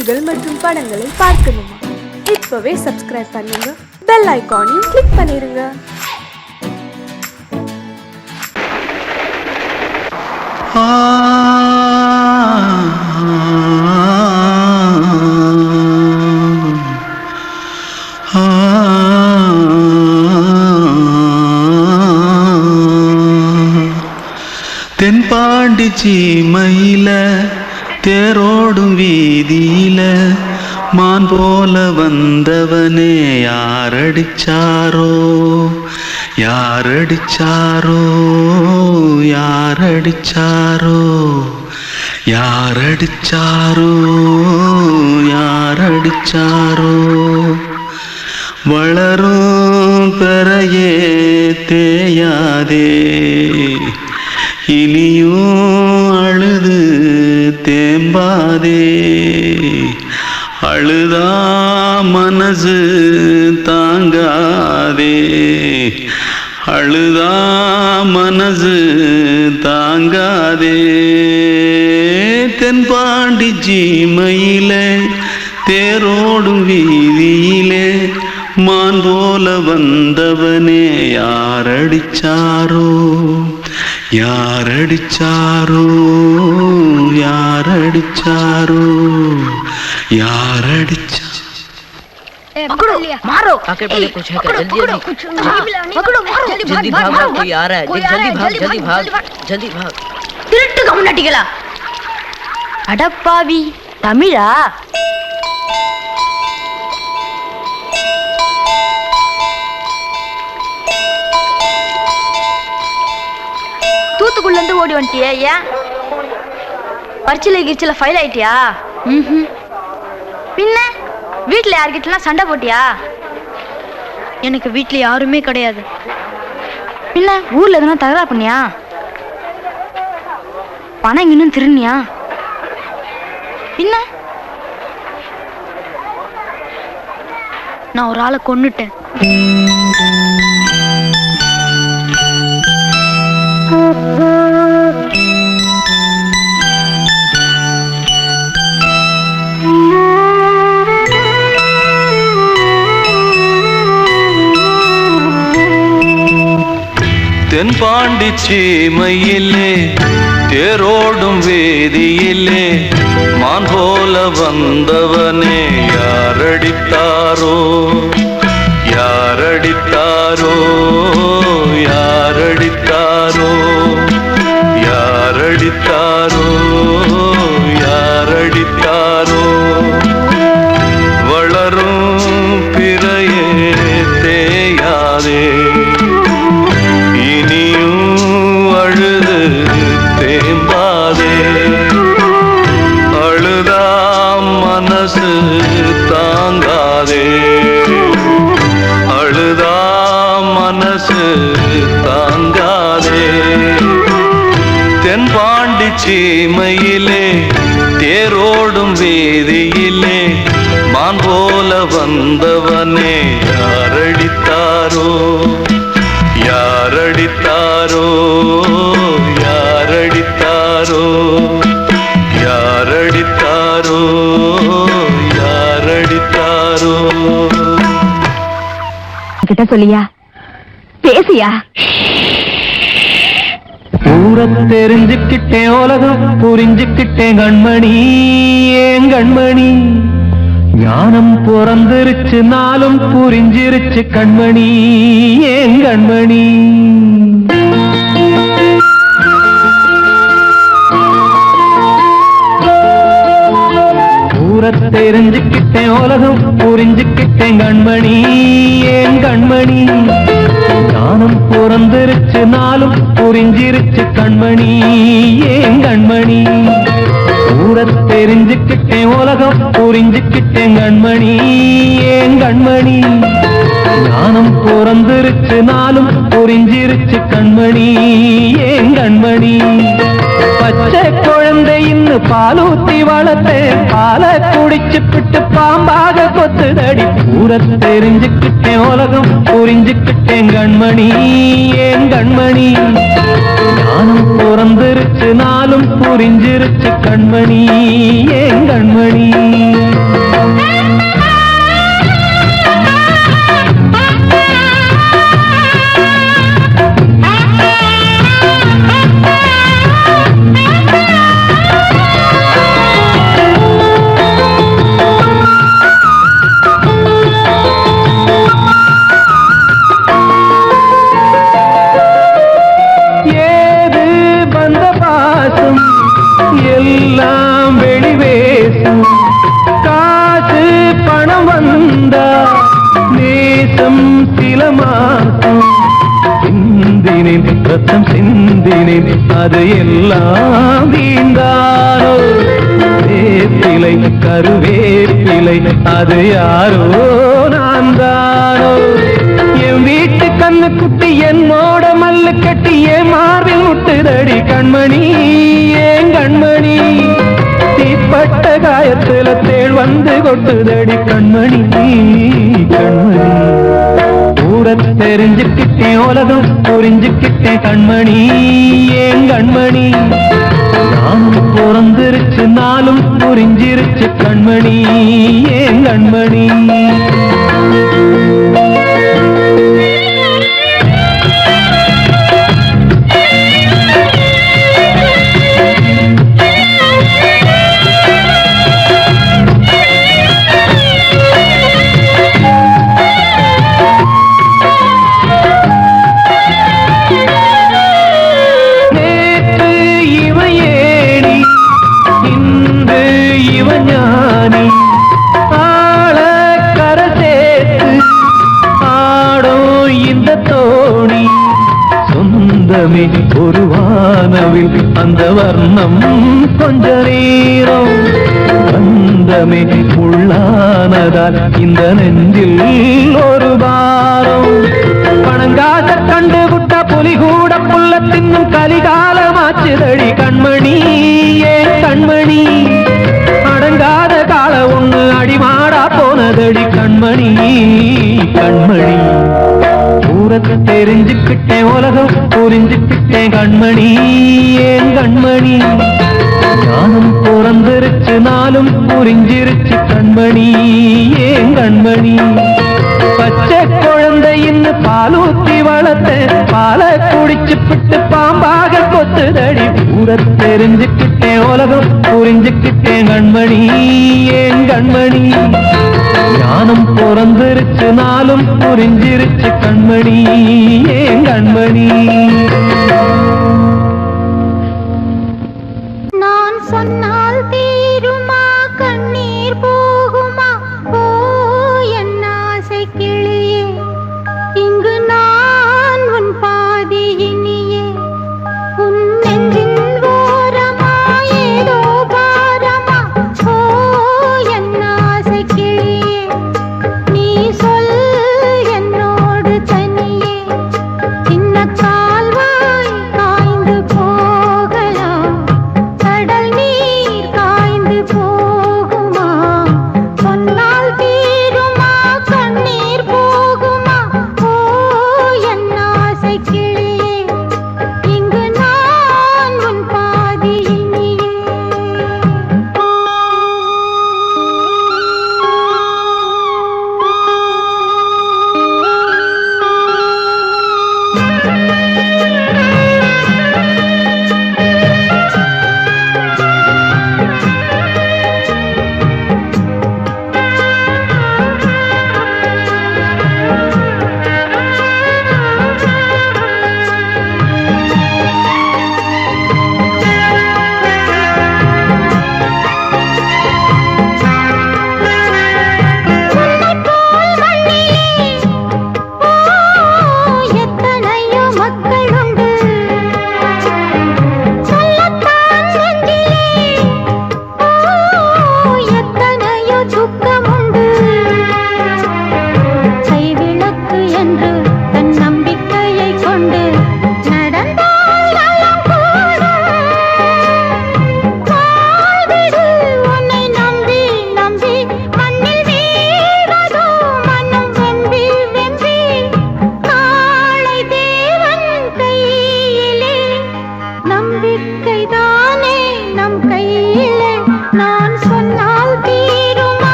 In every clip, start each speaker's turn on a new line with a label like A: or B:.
A: செய்திகள் மற்றும் படங்களை பார்க்கணுமா? இப்பவே சப்ஸ்கிரைப் பண்ணுங்க, பெல் ஐகானையும் கிளிக் பண்ணிருங்க.
B: தென்பாண்டி சீமையில தேரோடும் வீதியில மான் போல வந்தவனே யாரடிச்சாரோ யாரடிச்சாரோ யாரடிச்சாரோ யாரடிச்சாரோ யாரடிச்சாரோ வளரும் பெறையே தேயாதே இனியும் அழுது தேம்பாதே அழுதா மனசு தாங்காதே அழுதா மனசு தாங்காதே தென்பாண்டி சீமையிலே தேரோடும் வீதியிலே மான் போல வந்தவனே யாரடிச்சாரோ யாரடிச்சாரோ யாரடிச்சாரோ यारडिचा
C: पकड़ो मारो
D: आके पहले कुछ है क्या जल्दी
C: पकड़ो मारो
D: जल्दी भाग भाग कोई आ रहा है जल्दी भाग जल्दी भाग
C: திருட்டு கம்முனட்டிகளா அடப்பாவி தமிழா தூத்துக்குள்ள இருந்து ஓடி வந்துட்டியா? ஏன் பரிச்சையில கிரிச்சில ஃபைல் ஆயிட்டியா? பின்ன வீட்டுல யார்கிட்டலாம் சண்டை போட்டியா? எனக்கு வீட்டுல யாருமே கிடையாது. பின்ன ஊர்ல எதுனா தகராறு பண்ணியா? பணம் இன்னும் திருநியா? பின்ன நான் ஒரு ஆளை கொன்னுட்டேன்.
B: தென்பாண்டி சீமையிலே தேரோடும் வேதியிலே மான் போல வந்தவனே யாரடித்தாரோ யாரடித்தாரோ யாரடித்தாரோ யாரடித்தாரோ யாரடித்தாரோ வளரும் பிறையே தேயாதே அழுது தேம்பாதே அழுதா மனசு தாங்காதே அழுதா மனசு தாங்காதே தென்பாண்டி சீமையிலே தேரோடும் வேதியிலே மான் போல வந்தவனே யாரடித்தாரோ யாரடித்தாரோ யாரடித்தாரோ யாரடித்தாரோ யாரடித்தாரோ
C: கிட்ட சொல்லியா பேசியா?
E: ஊரை தெரிஞ்சுக்கிட்டேன் உலகம் புரிஞ்சுக்கிட்டேன் கண்மணி ஏன் கண்மணி ஞானம் பிறந்திருச்சு நாளும் புரிஞ்சிருச்சு கண்மணி ஏன் கண்மணி ஊரை தெரிஞ்சுக்கிட்டேன் உலகம் புரிஞ்சுக்கிட்டேன் கண்மணி ஏன் கண்மணி ஞானம் பிறந்திருச்சு நாளும் புரிஞ்சிருச்சு கண்மணி ஏன் கண்மணி ஊரை தெரிஞ்சுக்கிட்டேன் உலகம் புரிஞ்சுக்கிட்டேன் கண்மணி ஏன் கண்மணி ஞானம் பிறந்திருச்சு நாளும் புரிஞ்சிருச்சு கண்மணி ஏன் கண்மணி பச்சை குழந்தை இன்னும் பாலூத்தி வளர்த்தேன் பாலை குடிச்சுப்பிட்டு பாம்பாக கொத்துதடி ஊரை தெரிஞ்சுக்கிட்டேன் உலகம் புரிஞ்சுக்கிட்டேன் கண்மணி ஏன் கண்மணி ஞானம் பிறந்திருச்சு நாளும் புரிஞ்சிருச்சு கண்மணி ஏன் கண்மணி நித்தம் சில மாசம் சிந்தினேன் ரத்தம் சிந்தினேன் அது எல்லாம் வீண்டானோ வேப்பிலை கருவேப்பிலை அது யாரோ நான் தானோ என் வீட்டு கண்ணு குட்டி என்னோட மல்லு கட்டி என் மார்பில் முட்டுதடி கண்மணி ஏன் கண்மணி தீப்பட்ட காயத்துல தேள் வந்து கொட்டுதடி கண்மணி கண்மணி கூட தெரிஞ்சுக்கிட்டேன் உலகம் புரிஞ்சுக்கிட்டேன் கண்மணி ஏன் கண்மணி நானும் பிறந்திருச்சு நாளும் புரிஞ்சிருச்சு கண்மணி ஏன் கண்மணி ஒரு வானவில் அந்த வர்ணம் கொஞ்ச நேரம் வந்தமே உள்ளானதால் இந்த நெஞ்சில் ஒரு பாரம் பணங்காத கண்டு விட்ட புலி கூட புல்ல தின்னும் கலிகாலமாச்சுதடி கண்மணி ஏன் கண்மணி அடங்காத கால ஒண்ணு அடிமாடா போனதடி கண்மணி கண்மணி ஊரத்தை தெரிஞ்சுக்கிட்டேன் உலகம் புரிஞ்சுக்கிட்டேன் கண்மணி ஏன் கண்மணி ஞானம் பிறந்திருச்சு நாளும் புரிஞ்சிருச்சு கண்மணி ஏன் கண்மணி பச்சை குழந்தை இன்னும் பாலூத்தி வளர்த்த பால குடிச்சு பிட்டு பாம்பாக கொத்துதடி ஊரத்தை தெரிஞ்சுக்கிட்டேன் உலகம் புரிஞ்சுக்கிட்டேன் கண்மணி ஏன் கண்மணி ஞானம் பிறந்திருச்சு நாளும் புரிஞ்சிருச்சு கண்மணி ஏன் கண்மணி
C: நான் சொன்னால் தீருமா கண்ணீர் போகுமா ஓ என் ஆசை கிளியே இங்கு நான் உன் பாதி இனியே உன் நெஞ்சின் ஓரமா ஏதோ பாரமா ஓ என் ஆசை கிளியே நீ சொல் என்னோடு தனியே சின்ன கால்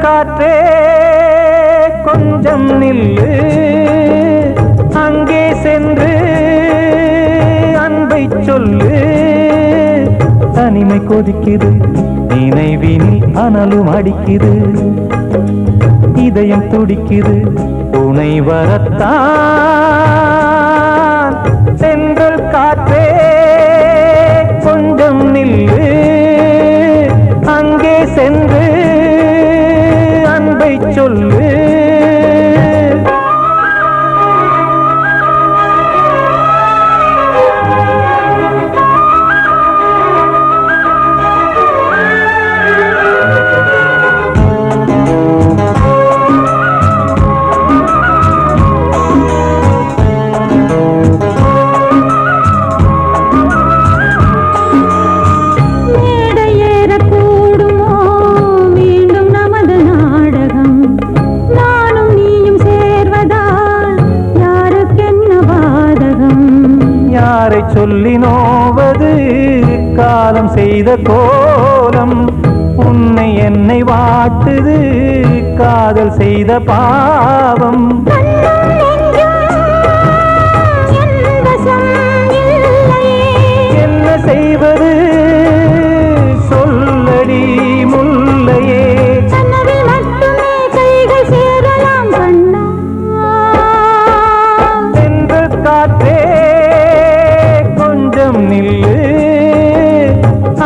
E: காற்றே கொஞ்சம் நில்லு, அங்கே சென்று அன்பை சொல்லு. தனிமை கொதிக்குது, நினைவினில் அனலும் அடிக்குது, இதயம் துடிக்குது துணை வரத்தான். சென்றல் காற்றே கொஞ்சம் நில்லு, அங்கே சென்று அன்பை சொல்லு. சொல்லி நோவது காலம் செய்த கோலம், உன்னை என்னை வாட்டுது காதல் செய்த பாவம். என்ன செய்வது சொல்லடி முல்லையே, சென்ற காற்றே நில்லு,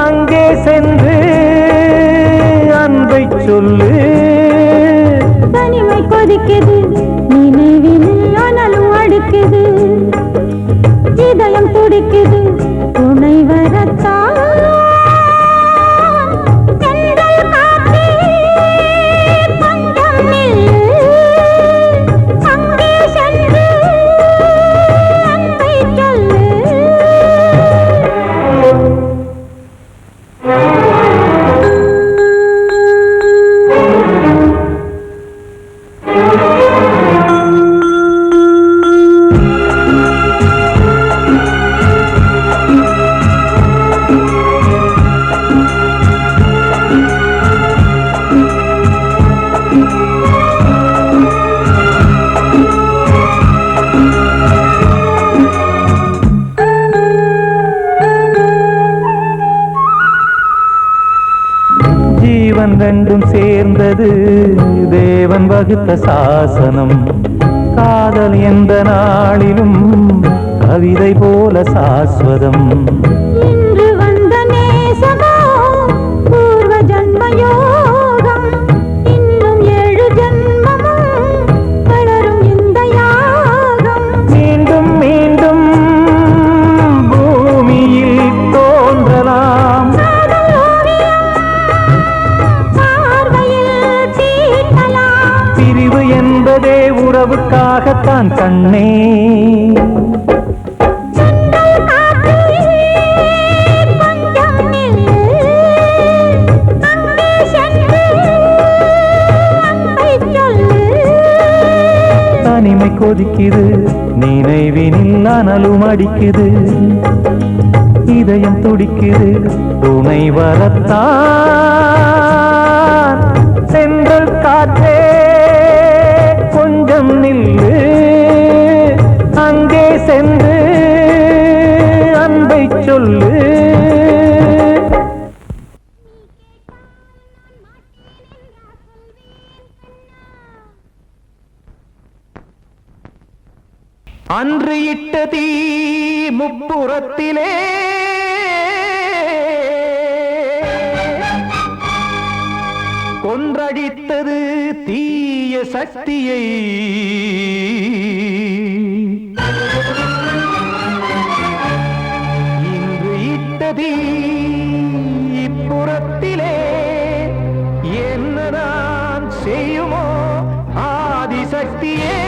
E: அங்கே சென்று அன்பை சொல்லு.
F: தனிமை கொதிக்குது, நினைவினில் அனலும் அடிக்குது, இதயம் துடிக்குது துணை வரத்தான்.
E: ரெண்டும் சேர்ந்தது தேவன் வகுத்த சாசனம். காதல் எந்த நாளிலும் கவிதை போல சாஸ்வதம்.
F: இன்று வந்த நேசமோ பூர்வ ஜன்ம யோகம், இன்னும் 7 ஜன்மமும் வளரும் இந்த யாகம்.
E: மீண்டும் மீண்டும் பூமியில் தோன்றலாம், பிரிவு என்பதே உறவுக்காகத்தான் கண்ணே. தனிமை கொதிக்குது, நினைவினில் அனலும் அடிக்குது, இதயம் துடிக்குது துணை வரத்தான். சென்றல் காற்றே கொஞ்சம் நில்லு, அங்கே சென்று அன்பை சொல்லு. அன்று இட்ட தீ முப்புறத்திலே கொன்றடித்தது தீய சக்தியை. இன்று இட்டதி இப்புறத்திலே என்னதான் செய்யுமோ ஆதிசக்தியே.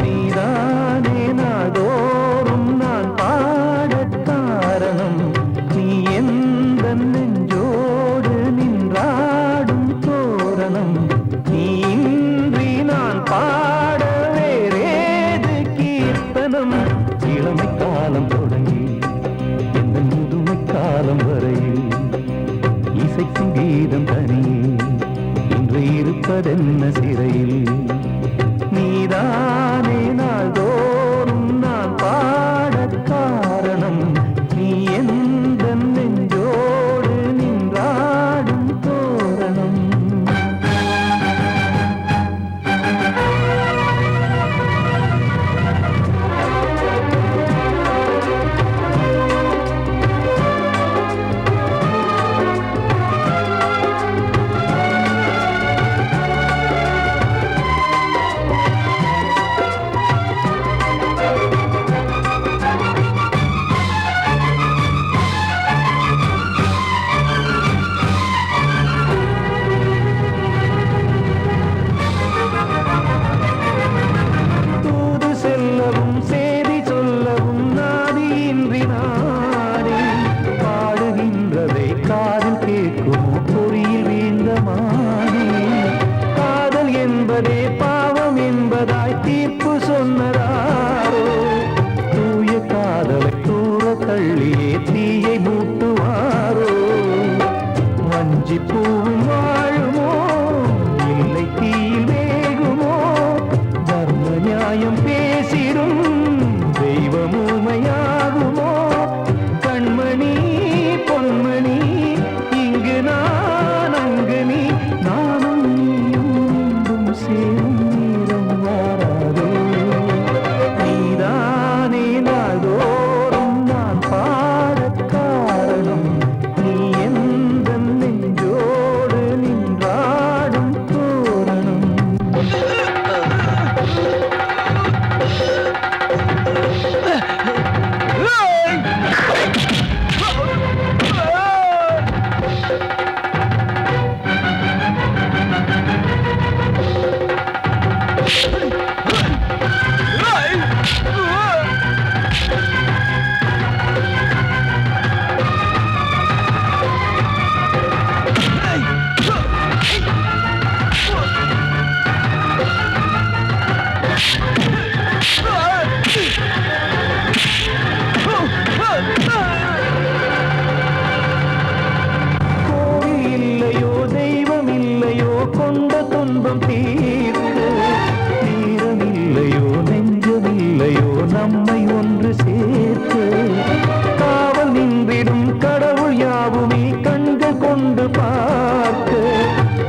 E: நீதானே நாள்தோறும் நான் பாடக் காரணம். நீ எந்த நெஞ்சோடு நின்றாடும் தோரணம். நீ இன்றி நான் பாட வேறேது கீர்த்தனம். இளமை காலம் தொடங்கி எந்த முதுமை காலம் வரையில் இசைக்கும் கீதம் தனியே இன்று இருப்பதென்ன சிறையில். நீதானே நாள்தோறும் நான் பாடக் காரணம். நீ எந்த நெஞ்சோடு நின்றாடும் தோரணம். பூவும் வாழுமோ இல்லை தீயில் வேகுமோ. தர்ம நியாயம் பேசிடும் தெய்வம் ஊமையாகுமோ. கண்மணி பொன்மணி இங்கு நான் அங்கு நீ நானும் நீயும் மீண்டும் சேரும் நேரம் வாராதோ. நீதானே நாள்தோறும் நான் பாடக் காரணம். நீ எந்த நெஞ்சோடு நின்றாடும் தோரணம். கோவில் இல்லையோ தெய்வம் இல்லையோ கொண்ட துன்பம் தீர்க்க. நேரம் இல்லையோ நெஞ்சம் இல்லையோ நம்மை ஒன்று சேர்க்க. காவல் நின்றிடும் கடவுள் யாவுமே கண்கள் கொண்டு பார்க்க.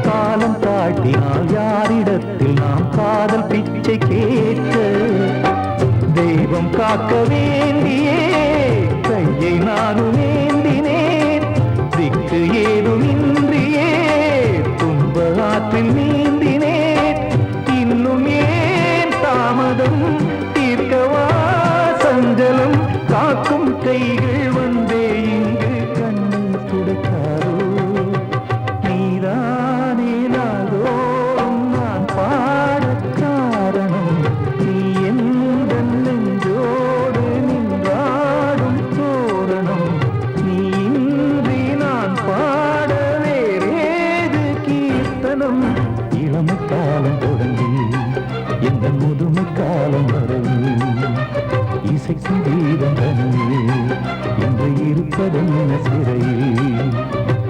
E: காலம் காட்டினால் யாரிடத்தில் நாம் காதல் பிச்சை கேட்க. தெய்வம் காக்க வேண்டியே கையை நானும் ஏந்தினேன். திக்கு ஏதுமின்றியே துன்ப ஆற்றில் நீந்தினேன். இன்னும் ஏன் தாமதம் தீர்க்கவா சஞ்சலம். காக்கும் கைகள் வந்தே இங்கு கண்ணீர் துடைக்காரோ. நீதானே நாள்தோறும் நான் பாடக் காரணம். நீ எந்த நெஞ்சோடு நின்றாடும் தோரணம். நீ இன்றி நான் பாட வேறேது கீர்த்தனம். இளமை காலம் தொடங்கி எந்த முதுமை காலம் வரையில் இசைக்கும் கீதம் தனியே என்று இருப்பதென்ன சிறையில்.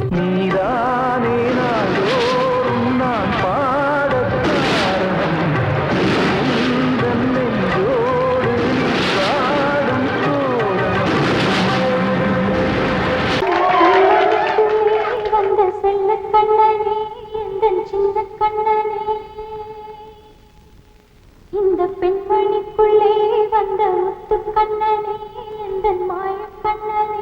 E: நீதானே நாள்தோறும் நான் பாடக் காரணம். எந்த நெஞ்சோடு நின்றாடும் தோரணம்.
F: வந்த செல்ல கண்ணனே எந்தன் சின்ன கண்ணனே. இந்த பெண்மணிக்குள்ளே வந்த முத்து கண்ணனே எந்தன் மாய கண்ணனே.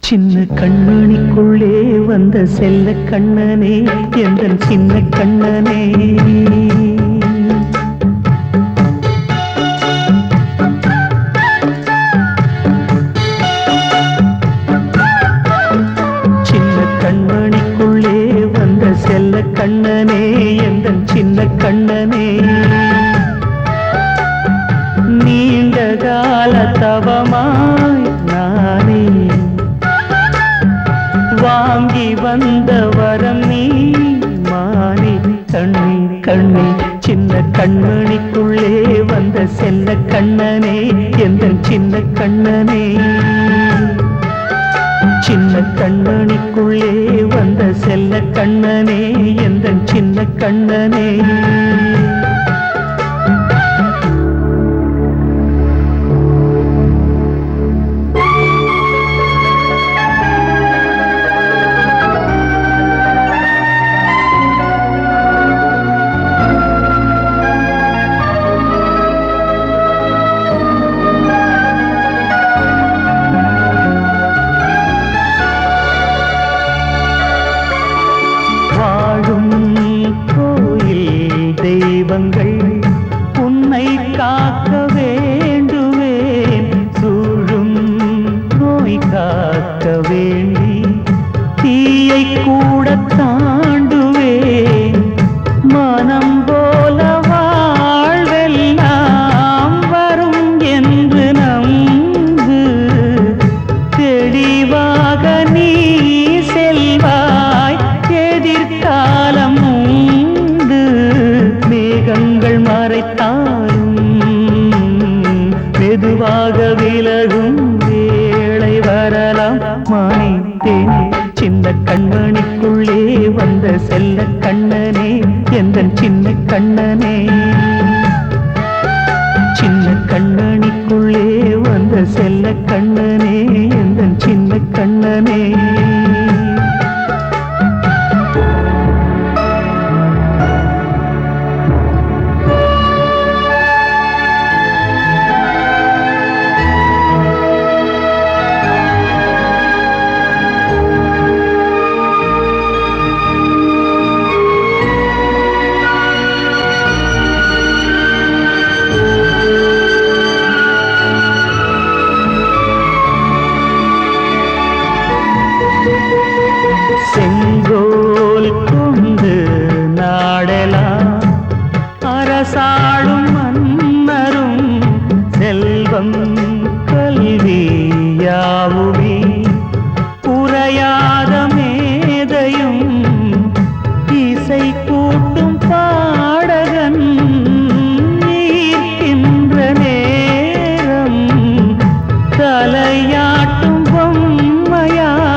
E: சின்ன கண்மணிக்குள்ளே வந்த செல்ல கண்ணனே எந்தன் சின்ன கண்ணனே சின்ன கண்மணிக்குள்ளே வந்த செல்ல கண்ணனே எந்தன் சின்ன கண்ணனே நீண்ட கால தவமாய் நானே வாங்கி வந்த வரம் நீ மானே கண்ணே கண்ணே சின்ன கண்மணிக்குள்ளே வந்த செல்ல கண்ணனே எந்தன் சின்ன கண்ணனே சின்ன கண்மணிக்குள்ளே வந்த செல்ல கண்ணனே எந்தன் சின்ன கண்ணனே உன்னை காக்க வேண்டுவேன் சூழும் நோய் காக்க வேண்டி தீயை கூட தாண்டுவேன் மனம் போல வாழ்வெல்லாம் வரும் என்று நம்பு தெளிவாக நீ செல்வாய் எதிர்காலம் மேகங்கள் மறைத்தாலும் மெதுவாக விலகும் வேளை வரலாம் மானித்தேனே சின்ன கண்மணிக்குள்ளே வந்த செல்ல கண்ணனே எந்தன் சின்ன கண்ணனே சின்ன கண்மணிக்குள்ளே வந்த செல்ல கண்ணனே எந்தன் சின்ன கண்ணனே செங்கோல் கொண்டு நாடலாம் அரசாளும் மன்னரும் செல்வம் கல்வியாவுமே உரையாத மேதையும் இசை கூட்டும் பாடகன் ஈர்க்கின்ற நேரம் தலையாட்டும் பொம்மையாய்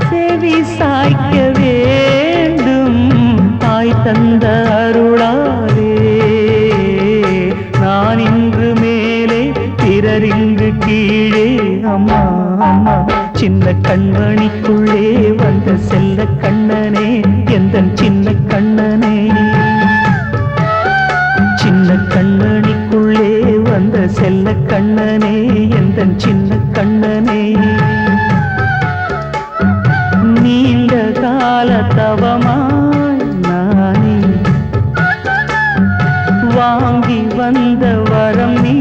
E: செவி சாய்க்க வேண்டும் தாய் தந்த அருளாலே நான் இன்று மேலே பிறரிங்கு கீழே அம்மா அம்மா சின்ன கண்மணிக்குள்ளே வந்த செல்ல கண்ணனே எந்தன் சின்ன கண்ணனே சின்ன கண்மணிக்குள்ளே வந்த செல்ல கண்ணனே எந்தன் சின்ன கண்ணனே நீண்ட கால தவமாய் நானே வாங்கி வந்த வரம் நீ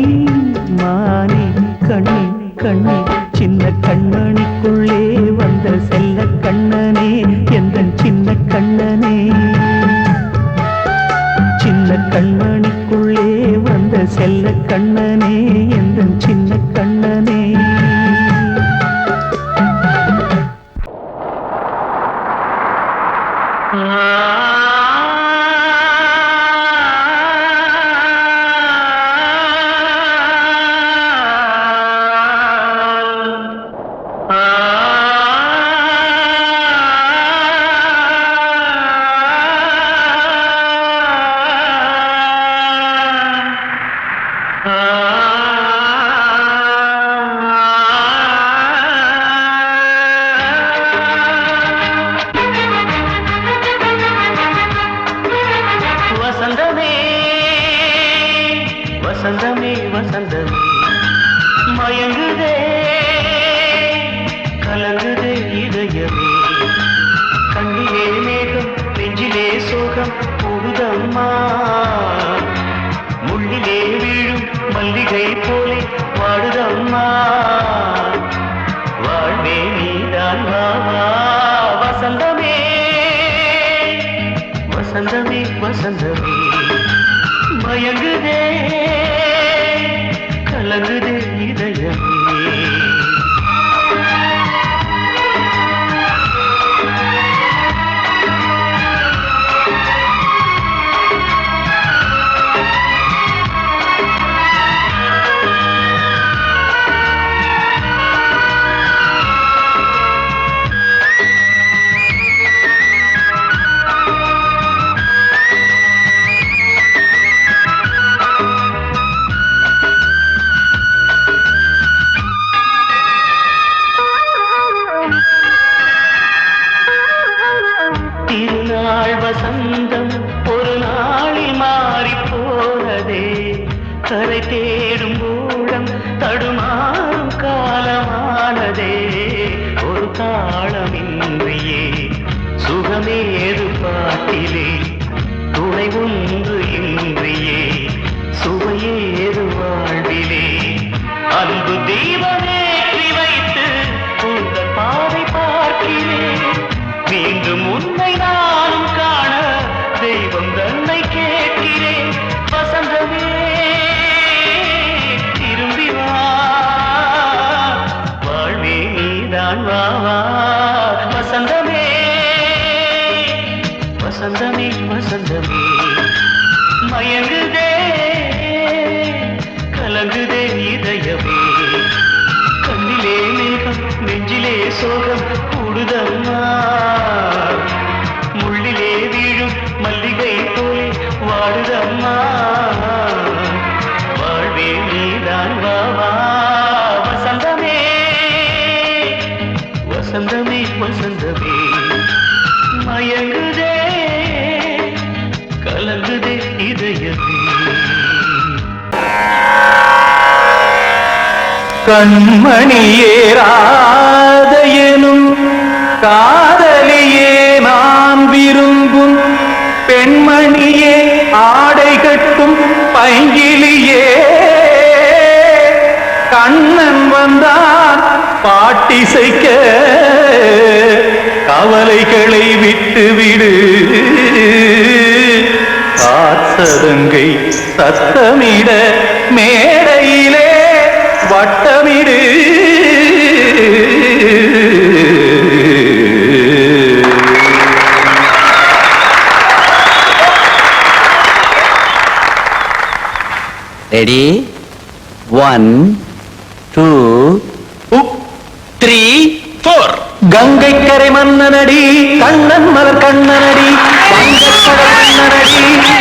E: மானே கண்ணே கண்ணே சின்ன கண்மணிக்குள்ளே வந்த செல்ல கண்ணனே எந்தன் சின்ன கண்ணனே சின்ன கண்மணிக்குள்ளே வந்த செல்ல கண்ணனே எந்தன் சின்ன கண்ணனே வசந்தமே வசந்தமே மயங்குதே மல்லிகை போலே வாடுதம்மா வாழ்வே நீதான் வாவா வசந்தமே வசந்தமே வசந்தமே மயங்குதே கலங்குதே இதயமே திருநாள் வசந்தம் ஒரு நாளில் மாறி போனதே கரை தேடும் ஊழம் தடுமாறும் காலமானதே ஒரு தாளமின்றியே சுகமேது பாட்டிலே துணை ஒன்று இன்றியே சுவையேது வாழ்விலே அன்பு தீபமேற்றி வைத்து உங்கள் பாதை பார்க்கிறேன் மீண்டும் உன்னை நானும் காண தெய்வம் தன்னை கேட்கிறேன் வசந்தமே திரும்பி வா வாழ்வே நீதான் வாவா வசந்தமே வசந்தமே வசந்தமே மயங்குதே கலங்குதே இதயமே கண்ணிலே மேகம் நெஞ்சிலே சோகம் கூடுதம்மா முள்ளிலே வீழும் மல்லிகை போலே வாடுதம்மா வாழ்வே நீதான் வாவா வசந்தமே வசந்தமே வசந்தமே மயங்குதே கலங்குதே இதயமே கண்மணியேராத எனும் காதலியே நான் விரும்பும் பெண்மணியே ஆடை கட்டும் பைங்கிலியே கண்ணன் வந்தான் பாட்டிசைக்க கவலைகளை விட்டுவிடு காத்ததங்கை சத்தமிட மேடையிலே வட்டமிடு
G: ரெடி 1 2 3 4
E: கங்கை கரை மன்னனடி கண்ணன் மலர் கண்ணனடி வங்கக்கடல் மன்னனடி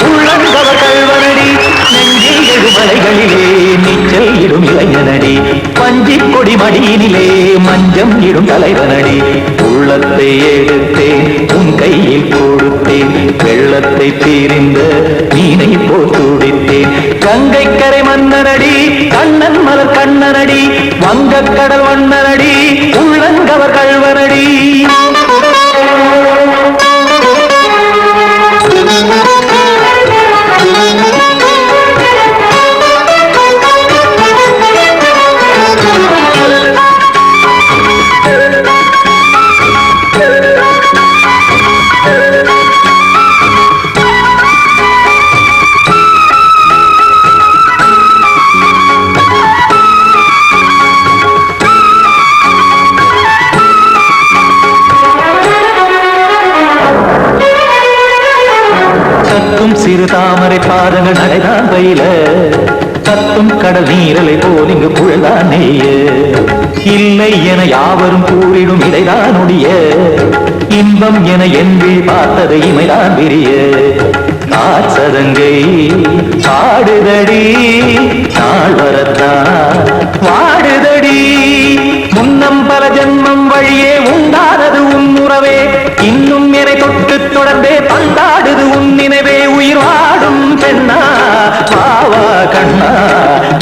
E: உள்ளங்கவர் கல்வனடி நெஞ்சில் எழுமலைகளிலே நீச்சல் இடும் இளைஞனடி பஞ்சிக் கொடி மடியினிலே மஞ்சம் இடும் தலைவனடி உள்ளத்தை எடுத்தேன் உன் கையில் கொடுத்தேன் வெள்ளத்தை தீரிந்த மீனை போல் துடித்தேன் கங்கை கரை மன்னனடி கண்ணன் மலர் கண்ணனடி வங்கக்கடல் வண்ணனடி உள்ளங்கவர் கல்வனடி சிறு தாமரை பாதங்கள் நடைதான் பயில கத்தும் கடல் நீரலை போல் இங்கு புழதான் நெய்ய இல்லை என யாவரும் கூறிடும் இடைதான் ஒடிய இன்பம் என என்பி பார்த்தது இமைதான் விரிய காச்சதங்கை பாடுதடி நாள் வரத்தான் வாடுதடி முன்னம் பல ஜென்மம் வழியே உண்டானது உன் உறவே இன்னும் என்னை தொட்டு தொடர்ந்தே பந்தாடுது உன் நினைவே உயிர் வாடும் பெண்ணா பாவா கண்ணா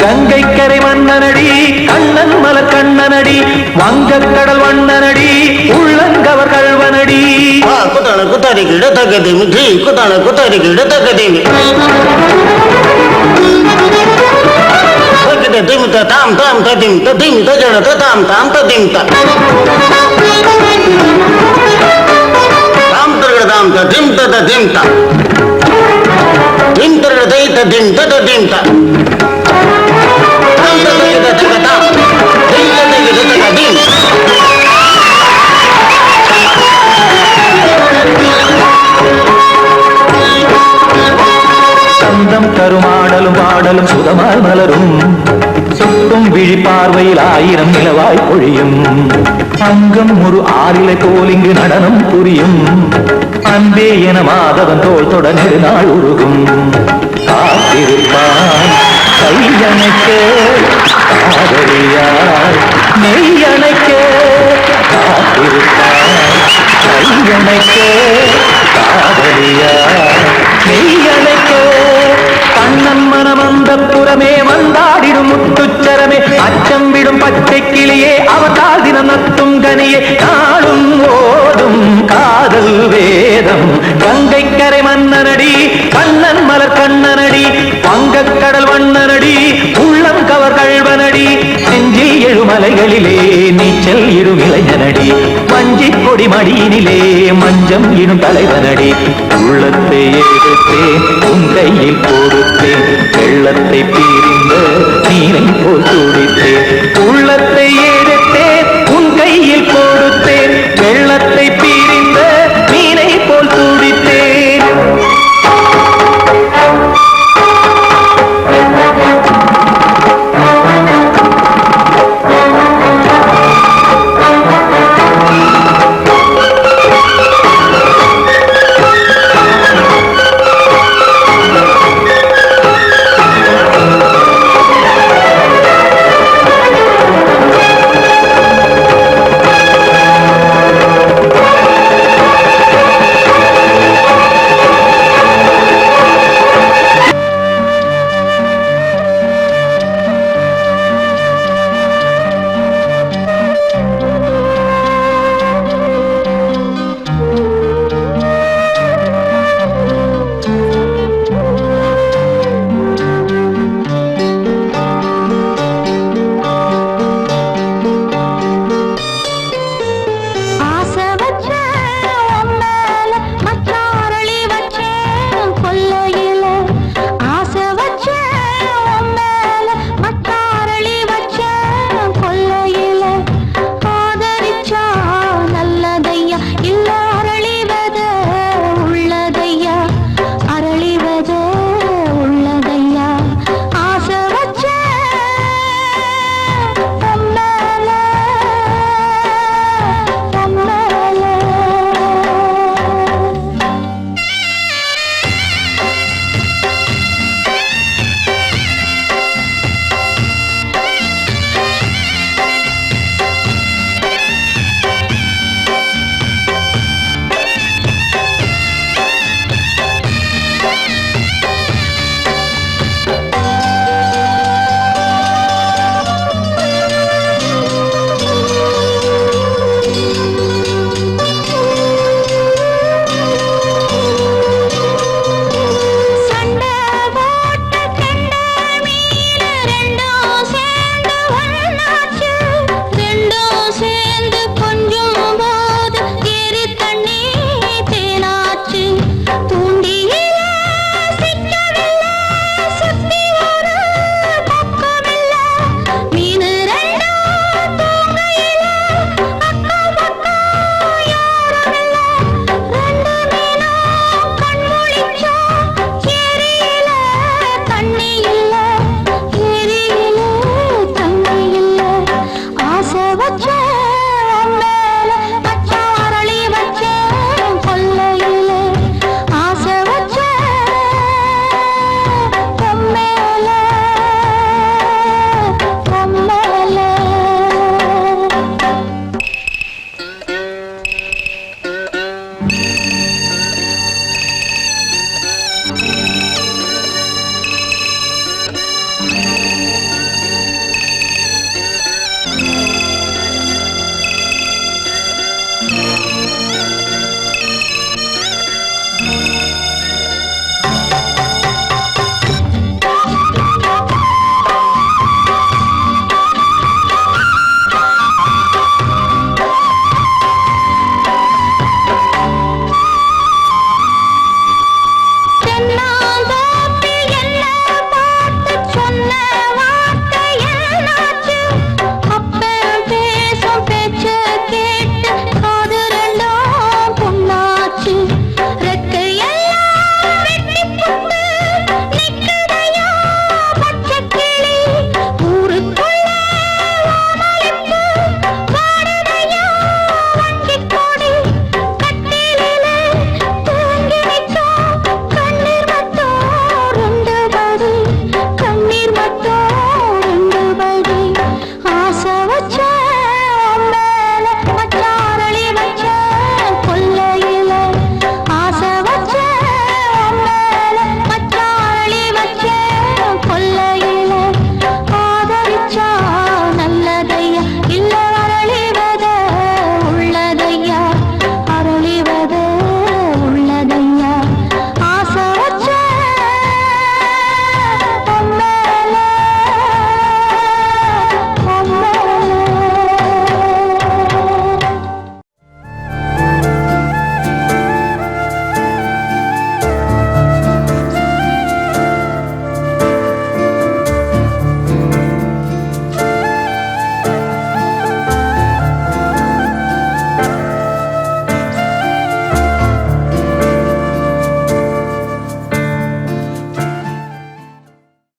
E: கங்கை கரை மன்னனடி கண்ணன் மலர் கண்ணனடி வங்கக்கடல் வண்ணனடி உள்ளங்கவர் கல்வனடி
H: குத்தான குத்தாரிக்கு இடத்தக்கதேமி குத்தான குத்தாரிக்கு இடத்தக்கதேமி தக திமித தாம் தாம் ததிம் ததிம் தஜன தாம் தாம் ததிம் தாம் தரகட தாம் ததிம் ததிம் தாம் திம் தரகட தை ததிம் ததிம் தாம் தாம் ததிம் தக தாம் தை ததிம் ததிம்
E: சந்தம் கருமாடலும் பாடலும் சுதமாய் மலரும் சுட்டும் விழி பார்வையில் 1000 நிலவாய் பொழியும் அங்கம் ஒரு ஆறிலை போல் இங்கு நடனம் புரியும் அன்பே என மாதவன் தோள் தொட நெடுநாள் உருகும் காத்திருப்பான் கையணைக்க காதலியாய் மெய்யணைக்க காத்திருப்பான் கையணைக்க காதலியாய் மெய்யணைக்க கண்ணன் மனமந்த புறமே வந்தாடிடும் முத்துச்சரமே அச்சம் விடும் பச்சை கிளியே அவதால் தினம் நத்தும் கனியே நாளும் ஓடும் காதல் வேதம் கங்கை கரை மன்னனடி கண்ணன் மலர் கண்ணனடி வங்கக்கடல் வண்ணனடி உள்ளம் கவர் கழ்வனடி நெஞ்சில் எழுமலைகளிலே நீச்சல் இடும் இளைஞனடி வஞ்சி கொடி மடியினிலே மஞ்சம் இடும் தலைவனடி உள்ளத்தை எடுத்தேன் உன் கையில் கொடுத்தேன் வெள்ளத்தை பிரிந்த நீரை போல் துடித்தேன்